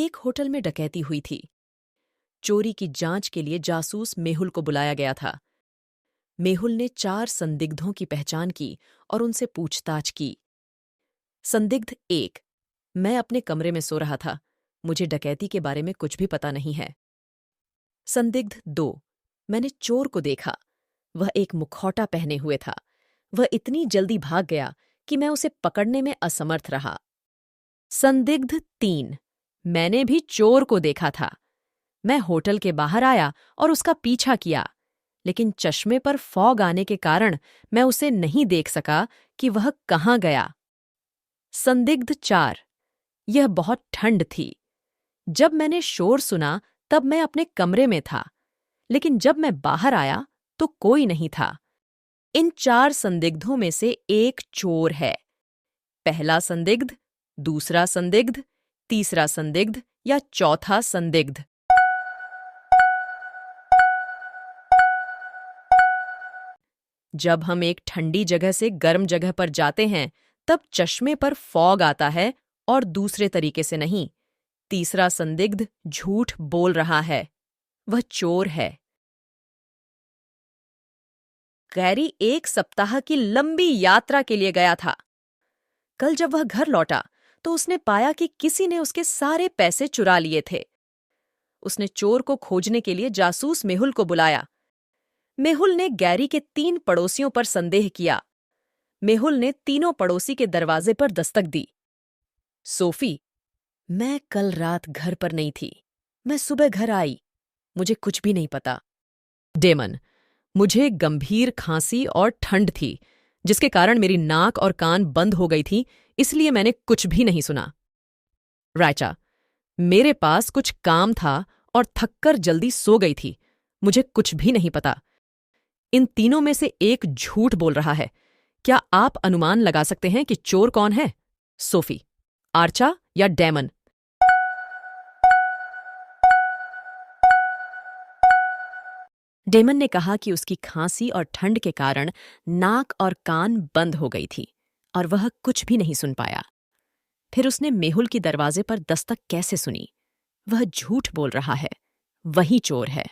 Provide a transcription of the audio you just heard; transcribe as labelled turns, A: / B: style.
A: एक होटल में डकैती हुई थी। चोरी की जांच के लिए जासूस मेहुल को बुलाया गया था। मेहुल ने 4 संदिग्धों की पहचान की और उनसे पूछताछ की। संदिग्ध 1, मैं अपने कमरे में सो रहा था, मुझे डकैती के बारे में कुछ भी पता नहीं है। संदिग्ध 2, मैंने चोर को देखा, वह एक मुखौटा पहने हुए था। वह इतनी जल्दी भाग गया कि मैं उसे पकड़ने में असमर्थ रहा। संदिग्ध 3, मैंने भी चोर को देखा था। मैं होटल के बाहर आया और उसका पीछा किया, लेकिन चश्मे पर फॉग आने के कारण मैं उसे नहीं देख सका कि वह कहाँ गया। संदिग्ध 4, यह बहुत ठंड थी। जब मैंने शोर सुना तब मैं अपने कमरे में था, लेकिन जब मैं बाहर आया तो कोई नहीं था। इन 4 संदिग्धों में से एक चोर है। पहला संदिग्ध, दूसरा संदिग्ध, तीसरा संदिग्ध या चौथा संदिग्ध? जब हम एक ठंडी जगह से गर्म जगह पर जाते हैं तब चश्मे पर फॉग आता है और दूसरे तरीके से नहीं। तीसरा संदिग्ध झूठ बोल रहा है, वह चोर है। गैरी 1 सप्ताह की लंबी यात्रा के लिए गया था। कल जब वह घर लौटा तो उसने पाया कि किसी ने उसके सारे पैसे चुरा लिए थे। उसने चोर को खोजने के लिए जासूस मेहुल को बुलाया। मेहुल ने गैरी के 3 पड़ोसियों पर संदेह किया। मेहुल ने तीनों पड़ोसी के दरवाजे पर दस्तक दी। सोफी, मैं कल रात घर पर नहीं थी, मैं सुबह घर आई, मुझे कुछ भी नहीं पता। डेमन, मुझे गंभीर खांसी और ठंड थी, जिसके कारण मेरी नाक और कान बंद हो गई थी, इसलिए मैंने कुछ भी नहीं सुना। राइचा, मेरे पास कुछ काम था और थककर जल्दी सो गई थी, मुझे कुछ भी नहीं पता। इन तीनों में से एक झूठ बोल रहा है। क्या आप अनुमान लगा सकते हैं कि चोर कौन है? सोफी, आर्चा या डेमन? डेमन ने कहा कि उसकी खांसी और ठंड के कारण नाक और कान बंद हो गई थी और वह कुछ भी नहीं सुन पाया। फिर उसने मेहुल की दरवाजे पर दस्तक कैसे सुनी? वह झूठ बोल रहा है, वही चोर है।